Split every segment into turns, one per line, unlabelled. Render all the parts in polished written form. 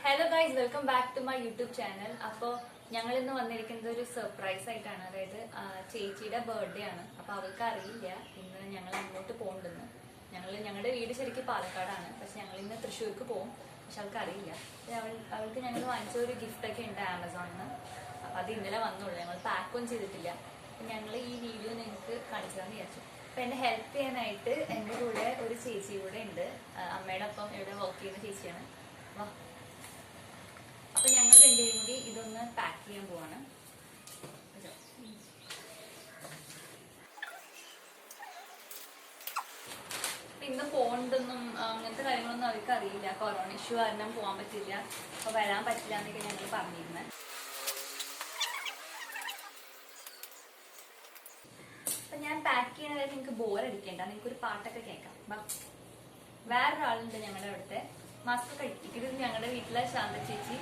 Hello guys, welcome back to my YouTube channel. അപ്പോൾ ഞങ്ങൾ ഇന്ന് വന്നിരിക്കുന്നത് ഒരു സർപ്രൈസ് ആയിട്ടാണ്. അതായത് ചേച്ചിയുടെ ബർത്ത്ഡേ ആണ്. അപ്പോൾ അവൾക്ക് അറിയില്ല ഇന്ന് ഞങ്ങൾ അങ്ങോട്ട് പോകണ്ടെന്ന്. ഞങ്ങളുടെ വീട് ശരിക്കും പാലക്കാടാണ്, പക്ഷെ ഞങ്ങൾ ഇന്ന് തൃശ്ശൂർക്ക് പോകും. പക്ഷെ അവൾക്ക് അറിയില്ല. അവൾക്ക് ഞങ്ങൾ വാങ്ങിച്ച ഒരു ഗിഫ്റ്റൊക്കെ ഉണ്ട് ആമസോണിൽ നിന്ന്. അപ്പോൾ അത് ഇന്നലെ വന്നുള്ളൂ. ഞങ്ങൾ പാക്കൊന്നും ചെയ്തിട്ടില്ല. അപ്പം ഞങ്ങൾ ഈ വീഡിയോ നിങ്ങൾക്ക് കാണിച്ചു തരാമെന്ന് വിചാരിച്ചു. അപ്പം എന്നെ ഹെൽപ്പ് ചെയ്യാനായിട്ട് എൻ്റെ കൂടെ ഒരു ചേച്ചി കൂടെ ഉണ്ട്. അമ്മയുടെ ഒപ്പം ഇവിടെ വർക്ക് ചെയ്യുന്ന ചേച്ചിയാണ്. വാ. അപ്പൊ ഞങ്ങൾ രണ്ടുപേരും കൂടി ഇതൊന്ന് പാക്ക് ചെയ്യാൻ പോവാണ്. ഇന്ന് പോകണ്ടെന്നും അങ്ങനത്തെ കാര്യങ്ങളൊന്നും അവർക്ക് അറിയില്ല. കൊറോണ ഇഷ്യൂ കാരണം പോകാൻ പറ്റില്ല, അപ്പൊ വരാൻ പറ്റില്ല എന്നൊക്കെ ഞങ്ങൾ പറഞ്ഞിരുന്നത്. അപ്പൊ ഞാൻ പാക്ക് ചെയ്യണതായിട്ട് നിങ്ങൾക്ക് ബോറടിക്കേണ്ട, നിങ്ങൾക്ക് ഒരു പാട്ടൊക്കെ കേൾക്കാം. വേറൊരാളുണ്ട് ഞങ്ങളുടെ അവിടുത്തെ മാസ്ക് കഴിക്കും. ഇത് ഞങ്ങളുടെ വീട്ടിലെ ശാന്ത ചേച്ചി.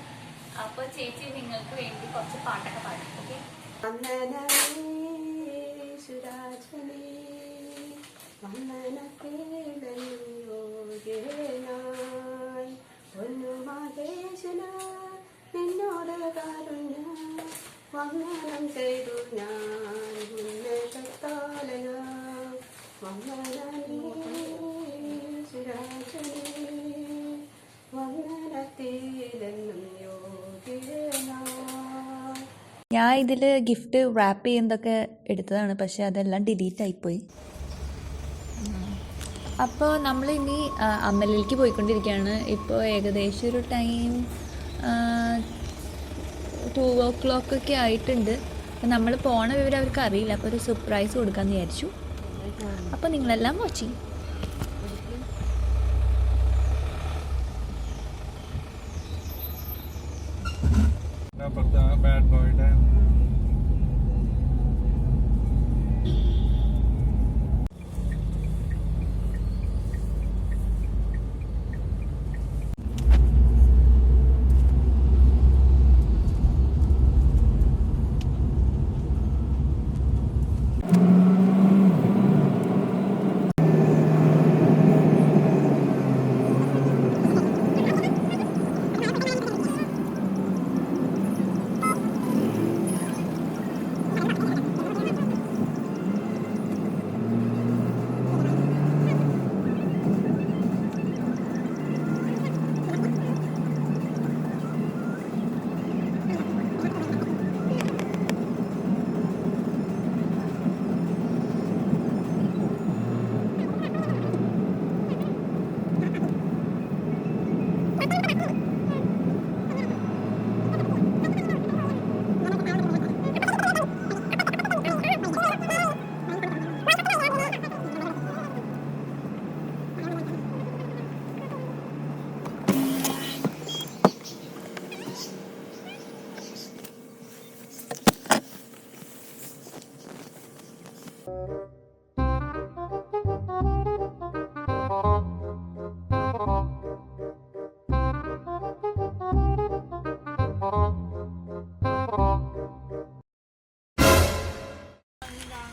അപ്പൊ ചേച്ചി നിങ്ങൾക്ക് വേണ്ടി കുറച്ച് പാട്ടൊക്കെ പാടും. ഓക്കെ?
വന്ദനം ചെയ്തു ഞാൻ
ഞാൻ ഇതിൽ ഗിഫ്റ്റ് റാപ്പ് ചെയ്യുന്നതൊക്കെ എടുത്തതാണ്, പക്ഷെ അതെല്ലാം ഡിലീറ്റ് ആയിപ്പോയി. അപ്പോൾ നമ്മളിനി അമ്പലത്തിലേക്ക് പോയിക്കൊണ്ടിരിക്കുകയാണ്. ഇപ്പോൾ ഏകദേശം ഒരു ടൈം 2 o'clock ആയിട്ടുണ്ട്. അപ്പം നമ്മൾ പോണ വിവരം അവർക്ക് അറിയില്ല. അപ്പോൾ ഒരു സർപ്രൈസ് കൊടുക്കാമെന്ന് വിചാരിച്ചു. അപ്പോൾ നിങ്ങളെല്ലാം വാച്ച് ചെയ്യും.
Bad boy dance.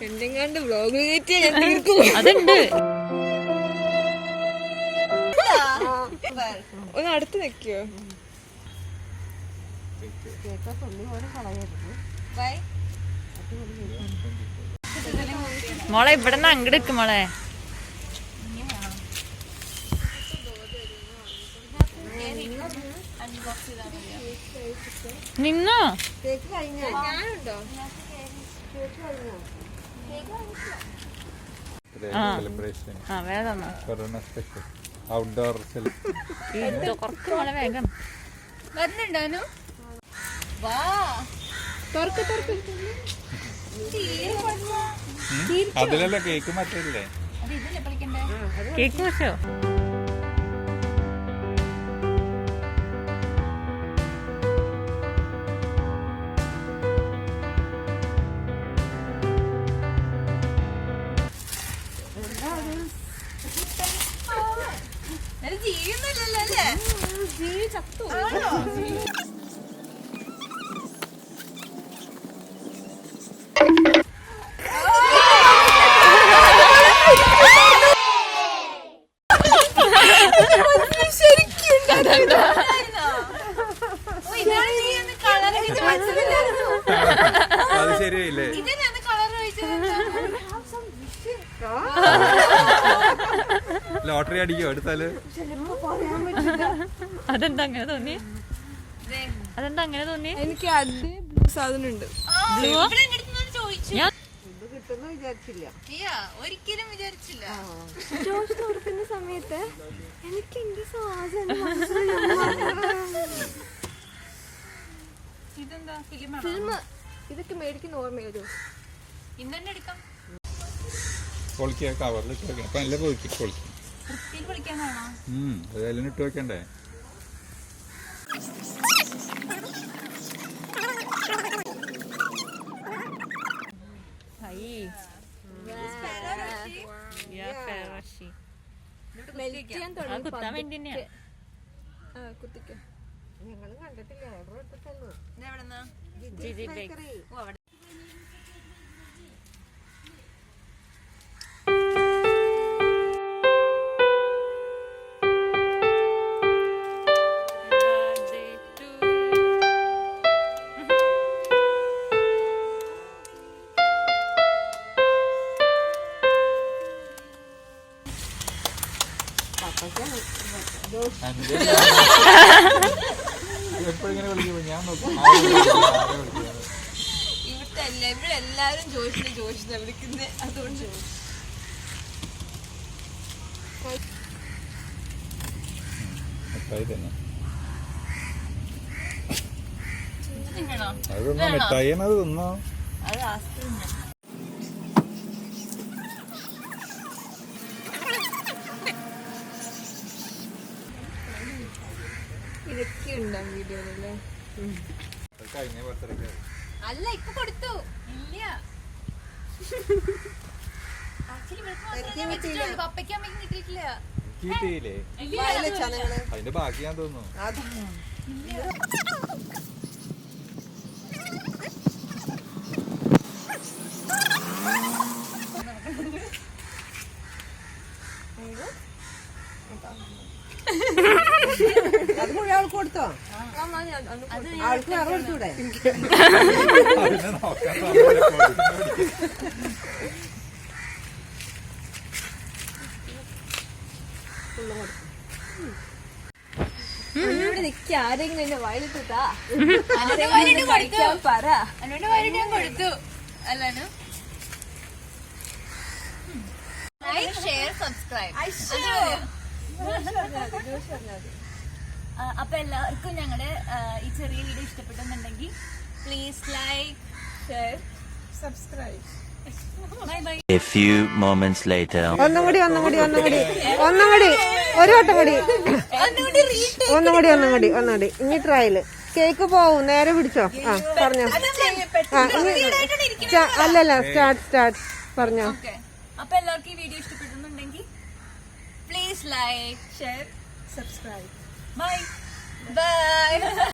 എന്തെങ്ങാണ്ട് വ്ലോഗ്
അതുണ്ട്.
ഒന്ന് അടുത്ത് നിൽക്കോ?
മോളെ ഇവിടെ നിന്ന് അങ്ങോട്ട് നിൽക്കും. മോളെ നിന്നോ?
Celebration.
വേഗം
Corona special. Outdoor celebration.
കുറച്ച് മോളെ വേഗം
വരുന്നുണ്ടോ? വാ തുറക്ക്.
അതിലല്ല കേക്ക് മറ്റല്ലേ?
കേക്ക് വെച്ചോ?
ജീവി ചത്തു.
ശരിയായില്ലേ? ലോട്ടറി അടിക്കോ എടുത്താല്?
അതെന്താ അങ്ങനെ തോന്നി? അതെന്താ അങ്ങനെ തോന്നി?
എനിക്ക് അതേ ബ്ലൂ സാധനം ഉണ്ട്.
ഒരിക്കലും വിചാരിച്ചില്ല.
ജോഷ് തുറക്കുന്ന സമയത്ത് എനിക്ക് എന്റെ സാധനം
ഇതെന്താ ഫിലിം
ഇതൊക്കെ മേടിക്കുന്ന ഓർമ്മ വരൂ.
ഇന്ന് തന്നെ എടുക്കാം.
പൊളിക്കുക, കവറിൽ ഇട്ട് വെക്കണം. അപ്പൊ നല്ല പൊളിക്കും.
വൃത്തിയിൽ വിളിക്കാനാണോ?
അതെല്ലാം ഇട്ട് വെക്കണ്ടേ?
കുത്താൻ വേണ്ടി തന്നെയാ.
കുത്തിക്കോ.
എപ്പോഴിങ്ങനെ വിളിക്കുമ്പോ ഞാൻ നോക്കും.
ഇവിടെ എല്ലാരും ജോഷിനെ വിളിക്കുന്നത്. അതുകൊണ്ട്
മിഠായി തന്നെ.
തിന്നണോ?
അത് തിന്നോ, മിഠായി അത് തിന്നോ.
അത് ലാസ്റ്റ് തിന്നാം.
ഇതൊക്കെ ഉണ്ടാവും വീഡിയോയിലല്ലേ.
കഴിഞ്ഞ ബർത്ത്ഡേ
അല്ല ഇപ്പൊ കൊടുത്തു.
ഇല്ല. പപ്പയ്ക്ക് അമ്മയ്ക്കും കിട്ടിയിട്ടില്ല.
കിട്ടിയില്ലേ? അതിന്റെ ബാക്കി ഞാൻ തോന്നുന്നു.
അത് മുഴുവൻ ആൾക്ക് കൊടുത്തോ? ആൾക്ക് വേറെ കൊടുത്തൂടെ?
അതിനെ നോക്കാൻ
ഇവിടെ നിക്ക ആരെങ്കിലും എന്റെ വയലിട്ടാ പറ.
എന്നോട് വൈകിട്ട് ഞാൻ കൊടുത്തു. അല്ലാനു ലൈക്ക് ഷെയർ സബ്സ്ക്രൈബ്. അപ്പൊ എല്ലാവർക്കും ഞങ്ങളുടെ ഈ ചെറിയ വീഡിയോ ഇഷ്ടപ്പെട്ടെന്നുണ്ടെങ്കിൽ please like share
subscribe.
Bye bye.
A few moments later.
ഒന്നും കൂടി ഒരു വട്ടം കൂടി ഒന്നുകൂടി ഇനി ട്രയല്. കേക്ക് പോവും. നേരെ പിടിച്ചോ. ആ പറഞ്ഞോ. അല്ലല്ല സ്റ്റാർട്ട് പറഞ്ഞോ.
അപ്പൊ എല്ലാവർക്കും ഈ വീഡിയോ ഇഷ്ടപ്പെട്ടെന്നുണ്ടെങ്കിൽ please like share subscribe. Bye by.